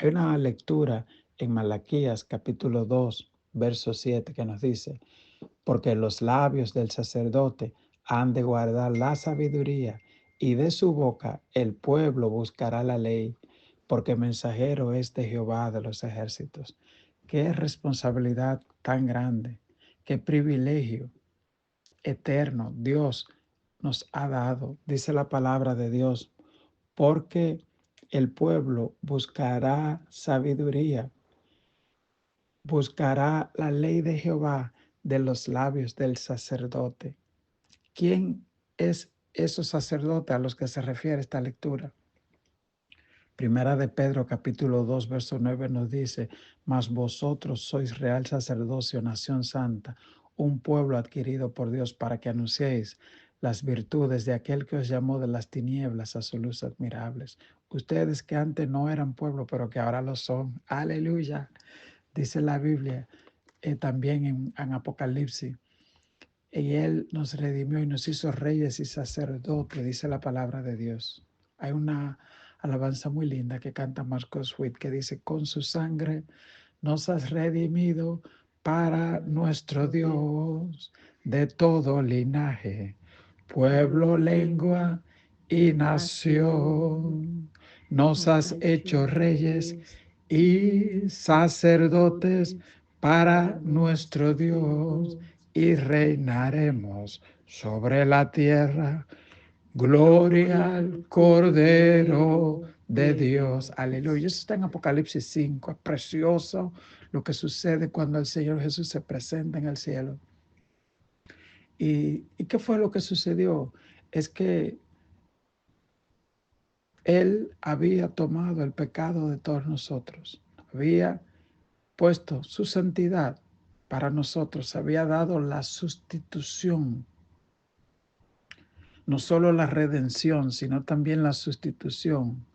Hay una lectura en Malaquías capítulo 2, verso 7 que nos dice, porque los labios del sacerdote han de guardar la sabiduría y de su boca el pueblo buscará la ley, porque mensajero es de Jehová de los ejércitos. Qué responsabilidad tan grande, qué privilegio eterno Dios nos ha dado, dice la palabra de Dios, porque el pueblo buscará sabiduría, buscará la ley de Jehová de los labios del sacerdote. ¿Quién es esos sacerdotes a los que se refiere esta lectura? Primera de Pedro capítulo 2 verso 9 nos dice, mas vosotros sois real sacerdocio, nación santa, un pueblo adquirido por Dios para que anunciéis las virtudes de aquel que os llamó de las tinieblas a su luz admirables. Ustedes que antes no eran pueblo, pero que ahora lo son. Aleluya. Dice la Biblia también en Apocalipsis. Y Él nos redimió y nos hizo reyes y sacerdotes, dice la palabra de Dios. Hay una alabanza muy linda que canta Marcos Sweet que dice, con su sangre nos has redimido para nuestro Dios de todo linaje, pueblo, lengua y nación. Nos has hecho reyes y sacerdotes para nuestro Dios y reinaremos sobre la tierra. Gloria al Cordero de Dios. Aleluya. Eso está en Apocalipsis 5. Es precioso lo que sucede cuando el Señor Jesús se presenta en el cielo. ¿Y qué fue lo que sucedió? Es que Él había tomado el pecado de todos nosotros. Había puesto su santidad para nosotros. Había dado la sustitución. No solo la redención, sino también la sustitución.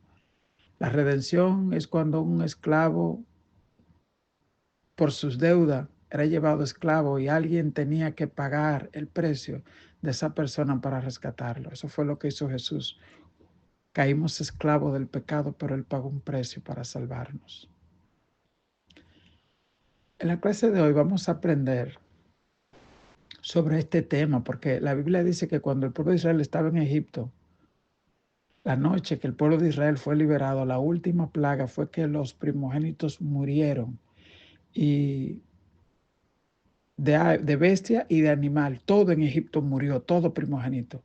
La redención es cuando un esclavo, por sus deudas, era llevado esclavo y alguien tenía que pagar el precio de esa persona para rescatarlo. Eso fue lo que hizo Jesús. Caímos esclavos del pecado, pero Él pagó un precio para salvarnos. En la clase de hoy vamos a aprender sobre este tema, porque la Biblia dice que cuando el pueblo de Israel estaba en Egipto, la noche que el pueblo de Israel fue liberado, la última plaga fue que los primogénitos murieron. Y de bestia y de animal, todo en Egipto murió, todo primogénito.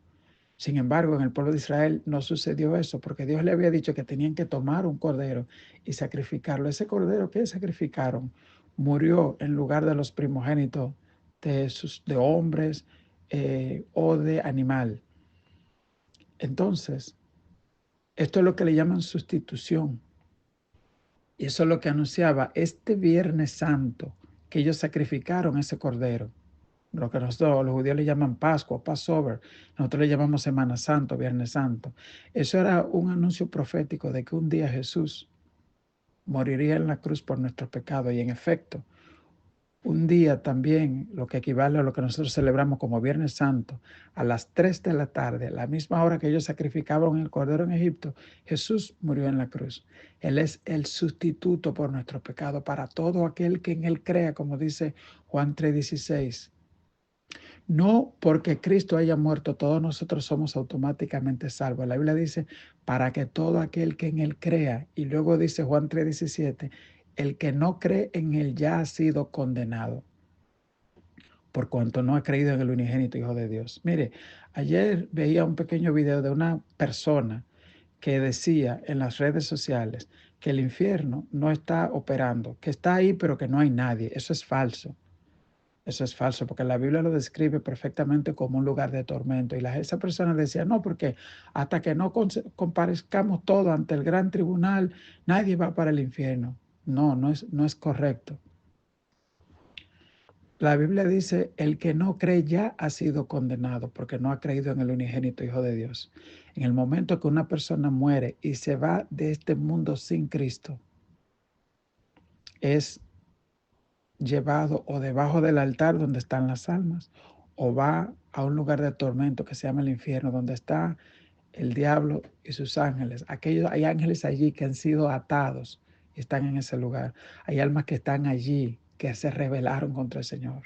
Sin embargo, en el pueblo de Israel no sucedió eso, porque Dios le había dicho que tenían que tomar un cordero y sacrificarlo. Ese cordero que sacrificaron murió en lugar de los primogénitos de hombres o de animal. Entonces, esto es lo que le llaman sustitución. Y eso es lo que anunciaba este Viernes Santo, que ellos sacrificaron ese cordero. Lo que nosotros, los judíos le llaman Pascua, Passover. Nosotros le llamamos Semana Santa, Viernes Santo. Eso era un anuncio profético de que un día Jesús moriría en la cruz por nuestros pecados. Y en efecto, un día también, lo que equivale a lo que nosotros celebramos como Viernes Santo, a las 3 de la tarde, a la misma hora que ellos sacrificaban el cordero en Egipto, Jesús murió en la cruz. Él es el sustituto por nuestro pecado para todo aquel que en Él crea, como dice Juan 3:16. No porque Cristo haya muerto, todos nosotros somos automáticamente salvos. La Biblia dice, para que todo aquel que en Él crea, y luego dice Juan 3:17, el que no cree en Él ya ha sido condenado, por cuanto no ha creído en el unigénito Hijo de Dios. Mire, ayer veía un pequeño video de una persona que decía en las redes sociales que el infierno no está operando, que está ahí pero que no hay nadie. Eso es falso. Eso es falso, porque la Biblia lo describe perfectamente como un lugar de tormento. Y esa persona decía, no, porque hasta que no comparezcamos todos ante el gran tribunal, nadie va para el infierno. No, no es correcto. La Biblia dice, el que no cree ya ha sido condenado porque no ha creído en el unigénito Hijo de Dios. En el momento que una persona muere y se va de este mundo sin Cristo, es llevado o debajo del altar donde están las almas, o va a un lugar de tormento que se llama el infierno, donde está el diablo y sus ángeles. Hay ángeles allí que han sido atados, están en ese lugar. Hay almas que están allí, que se rebelaron contra el Señor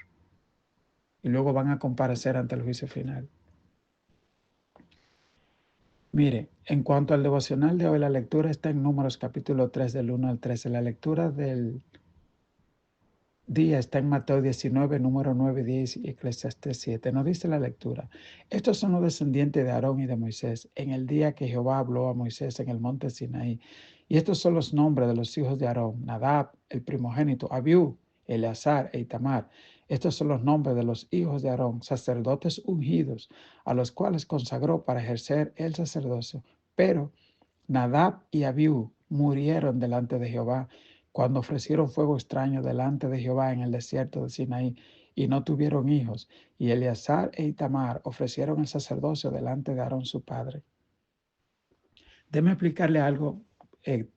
y luego van a comparecer ante el juicio final. Mire, en cuanto al devocional de hoy, la lectura está en Números capítulo 3, del 1 al 13. La lectura del día está en Mateo 19, número 9, 10 y Eclesiastés 7. Nos dice la lectura: estos son los descendientes de Aarón y de Moisés en el día que Jehová habló a Moisés en el monte Sinaí. Y estos son los nombres de los hijos de Aarón: Nadab, el primogénito; Abiú, Eleazar e Itamar. Estos son los nombres de los hijos de Aarón, sacerdotes ungidos, a los cuales consagró para ejercer el sacerdocio. Pero Nadab y Abiú murieron delante de Jehová cuando ofrecieron fuego extraño delante de Jehová en el desierto de Sinaí, y no tuvieron hijos. Y Eleazar e Itamar ofrecieron el sacerdocio delante de Aarón su padre. Déjeme explicarle algo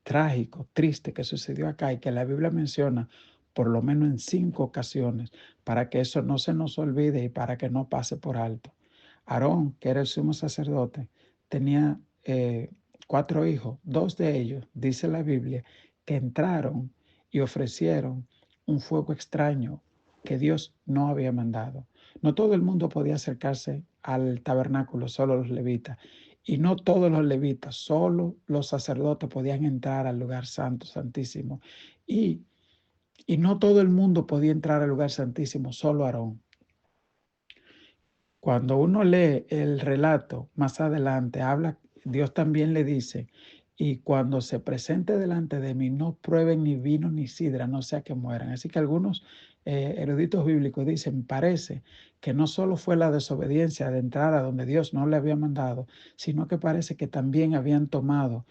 trágico, triste que sucedió acá y que la Biblia menciona por lo menos en 5 ocasiones, para que eso no se nos olvide y para que no pase por alto. Aarón, que era el sumo sacerdote, tenía 4 hijos. 2 de ellos, dice la Biblia, que entraron y ofrecieron un fuego extraño que Dios no había mandado. No todo el mundo podía acercarse al tabernáculo, solo los levitas. Y no todos los levitas, solo los sacerdotes podían entrar al lugar santo, santísimo. Y no todo el mundo podía entrar al lugar santísimo, solo Aarón. Cuando uno lee el relato más adelante, Dios también le dice: y cuando se presente delante de mí, no prueben ni vino ni sidra, no sea que mueran. Así que algunos eruditos bíblicos dicen, parece que no solo fue la desobediencia de entrar a donde Dios no le había mandado, sino que parece que también habían tomado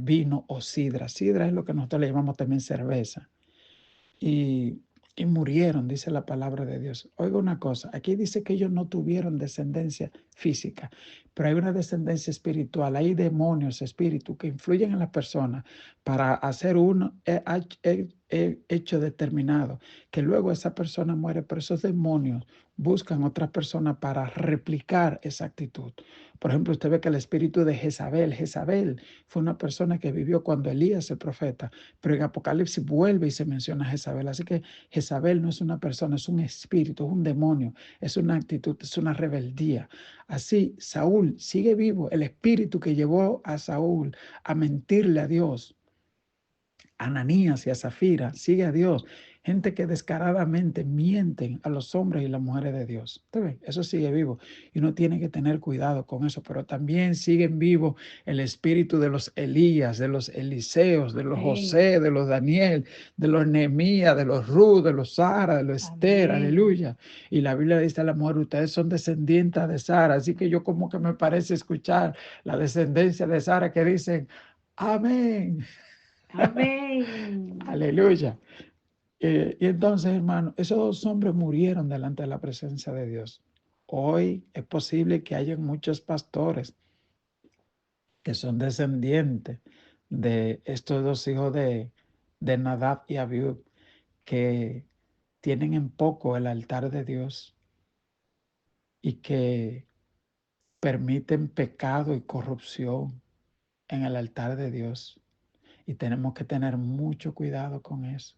vino o sidra. Sidra es lo que nosotros le llamamos también cerveza. Y murieron, dice la palabra de Dios. Oiga una cosa, aquí dice que ellos no tuvieron descendencia física, pero hay una descendencia espiritual. Hay demonios, espíritus que influyen en las personas para hacer un hecho determinado, que luego esa persona muere, pero esos demonios buscan otras personas para replicar esa actitud. Por ejemplo, usted ve que el espíritu de Jezabel fue una persona que vivió cuando Elías, el profeta, pero en Apocalipsis vuelve y se menciona a Jezabel. Así que Jezabel no es una persona, es un espíritu, es un demonio, es una actitud, es una rebeldía. Así Saúl sigue vivo, el espíritu que llevó a Saúl a mentirle a Dios, a Ananías y a Zafira, sigue a Dios. Gente que descaradamente mienten a los hombres y las mujeres de Dios. ¿Usted ve? Eso sigue vivo y uno tiene que tener cuidado con eso, pero también siguen vivo el espíritu de los Elías, de los Eliseos, de los José, de los Daniel, de los Nehemías, de los Ruth, de los Sara, de los Esther, aleluya. Y la Biblia dice a la mujer, ustedes son descendientes de Sara, así que yo como que me parece escuchar la descendencia de Sara que dicen, amén. Amén. Aleluya. Y entonces, hermano, esos 2 hombres murieron delante de la presencia de Dios. Hoy es posible que haya muchos pastores que son descendientes de estos 2 hijos de Nadab y Abiú, que tienen en poco el altar de Dios y que permiten pecado y corrupción en el altar de Dios. Y tenemos que tener mucho cuidado con eso.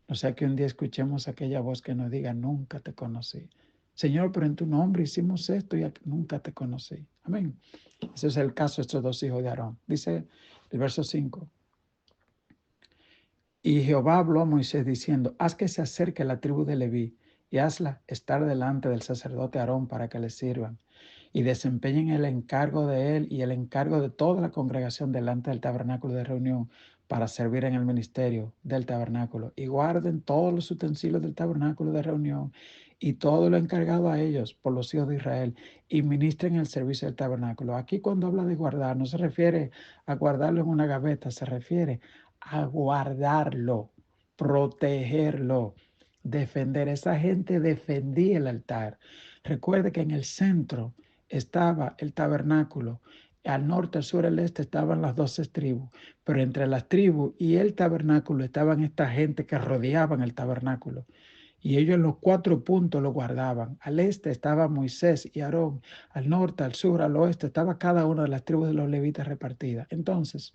No sea que un día escuchemos aquella voz que nos diga, nunca te conocí. Señor, pero en tu nombre hicimos esto y nunca te conocí. Amén. Ese es el caso de estos 2 hijos de Aarón. Dice el verso 5. Y Jehová habló a Moisés diciendo, haz que se acerque la tribu de Leví y hazla estar delante del sacerdote Aarón para que le sirvan y desempeñen el encargo de él y el encargo de toda la congregación delante del tabernáculo de reunión para servir en el ministerio del tabernáculo y guarden todos los utensilios del tabernáculo de reunión y todo lo encargado a ellos por los hijos de Israel y ministren el servicio del tabernáculo. Aquí cuando habla de guardar no se refiere a guardarlo en una gaveta, se refiere a guardarlo, protegerlo, defender. Esa gente defendía el altar. Recuerde que en el centro estaba el tabernáculo. Al norte, al sur, al este estaban las 12 tribus, pero entre las tribus y el tabernáculo estaban esta gente que rodeaban el tabernáculo. Y ellos en los 4 puntos lo guardaban. Al este estaba Moisés y Aarón. Al norte, al sur, al oeste estaba cada una de las tribus de los levitas repartidas. Entonces,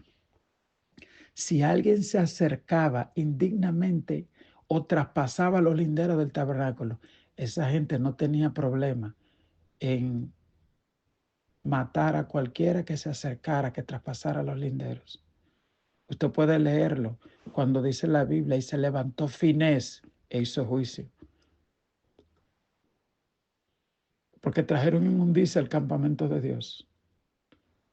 Si alguien se acercaba indignamente o traspasaba los linderos del tabernáculo, esa gente no tenía problema en matar a cualquiera que se acercara, que traspasara los linderos. Usted puede leerlo cuando dice la Biblia, y se levantó Finés e hizo juicio. Porque trajeron inmundicia al campamento de Dios.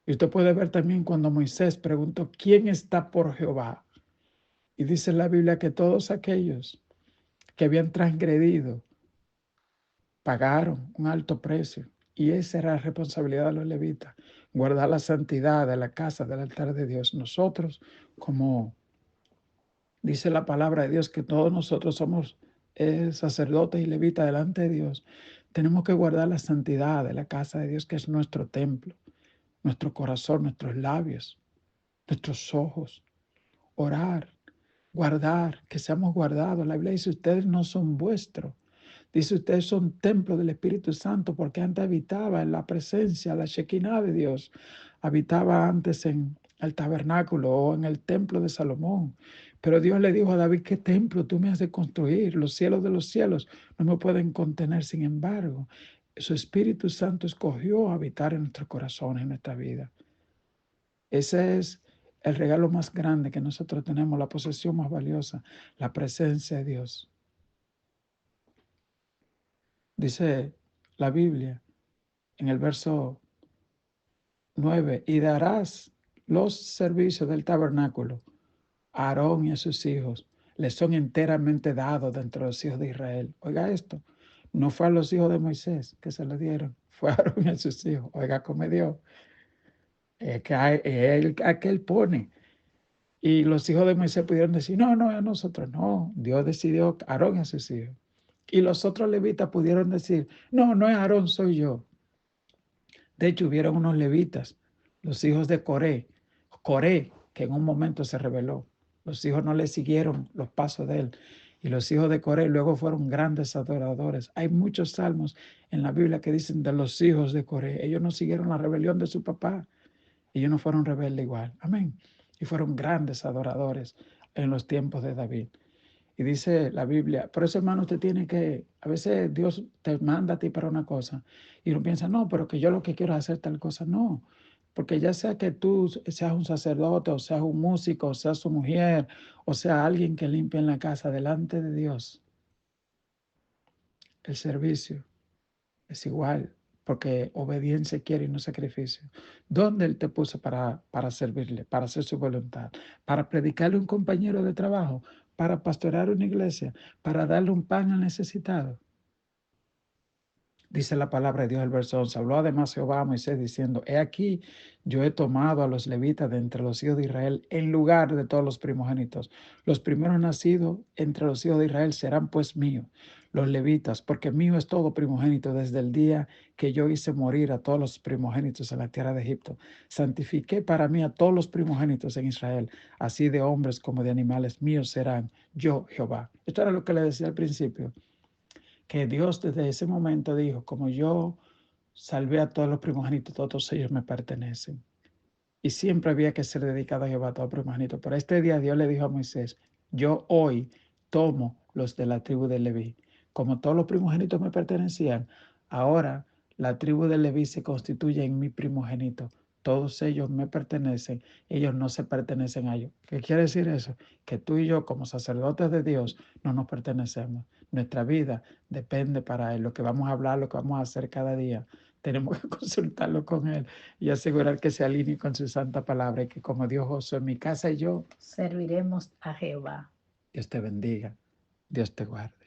Y usted puede ver también cuando Moisés preguntó, ¿quién está por Jehová? Y dice la Biblia que todos aquellos que habían transgredido pagaron un alto precio. Y esa era la responsabilidad de los levitas, guardar la santidad de la casa, del altar de Dios. Nosotros, como dice la palabra de Dios, que todos nosotros somos sacerdotes y levitas delante de Dios, tenemos que guardar la santidad de la casa de Dios, que es nuestro templo, nuestro corazón, nuestros labios, nuestros ojos, orar, guardar, que seamos guardados. La Biblia dice, ustedes no son vuestros. Dice, ustedes son templo del Espíritu Santo, porque antes habitaba en la presencia, la Shekinah de Dios. Habitaba antes en el tabernáculo o en el templo de Salomón. Pero Dios le dijo a David, ¿qué templo tú me has de construir? Los cielos de los cielos no me pueden contener. Sin embargo, su Espíritu Santo escogió habitar en nuestro corazón, en nuestra vida. Ese es el regalo más grande que nosotros tenemos, la posesión más valiosa, la presencia de Dios. Dice la Biblia en el verso 9, y darás los servicios del tabernáculo a Aarón y a sus hijos. Les son enteramente dados dentro de los hijos de Israel. Oiga esto, no fue a los hijos de Moisés que se le dieron, fue a Aarón y a sus hijos. Oiga cómo Dios, es que él pone. Y los hijos de Moisés pudieron decir, no, no, a nosotros no. Dios decidió a Aarón y a sus hijos. Y los otros levitas pudieron decir, no, no es Aarón, soy yo. De hecho, hubieron unos levitas, los hijos de Coré, que en un momento se rebeló. Los hijos no le siguieron los pasos de él. Y los hijos de Coré luego fueron grandes adoradores. Hay muchos salmos en la Biblia que dicen de los hijos de Coré. Ellos no siguieron la rebelión de su papá. Ellos no fueron rebeldes igual. Amén. Y fueron grandes adoradores en los tiempos de David. Y dice la Biblia, por eso, hermano, usted tiene que, a veces Dios te manda a ti para una cosa y uno piensa, no, pero que yo lo que quiero es hacer tal cosa. No, porque ya sea que tú seas un sacerdote, o seas un músico, o seas su mujer, o sea alguien que limpie en la casa delante de Dios, el servicio es igual, porque obediencia quiere y no sacrificio. ¿Dónde Él te puso para servirle, para hacer su voluntad, para predicarle a un compañero de trabajo, para pastorear una iglesia, para darle un pan al necesitado? Dice la palabra de Dios, el verso 11. Habló además Jehová a Moisés diciendo, he aquí, yo he tomado a los levitas de entre los hijos de Israel en lugar de todos los primogénitos. Los primeros nacidos entre los hijos de Israel serán pues míos, los levitas, porque mío es todo primogénito desde el día que yo hice morir a todos los primogénitos en la tierra de Egipto. Santifiqué para mí a todos los primogénitos en Israel, así de hombres como de animales míos serán yo Jehová. Esto era lo que le decía al principio, que Dios desde ese momento dijo, como yo salvé a todos los primogénitos, todos ellos me pertenecen. Y siempre había que ser dedicado a Jehová a todos los primogénitos. Pero este día Dios le dijo a Moisés, yo hoy tomo los de la tribu de Leví. Como todos los primogénitos me pertenecían, ahora la tribu de Leví se constituye en mi primogénito. Todos ellos me pertenecen, ellos no se pertenecen a ellos. ¿Qué quiere decir eso? Que tú y yo, como sacerdotes de Dios, no nos pertenecemos. Nuestra vida depende para Él. Lo que vamos a hablar, lo que vamos a hacer cada día, tenemos que consultarlo con Él y asegurar que se alinee con su santa palabra y que, como dijo Josué, en mi casa y yo serviremos a Jehová. Dios te bendiga, Dios te guarde.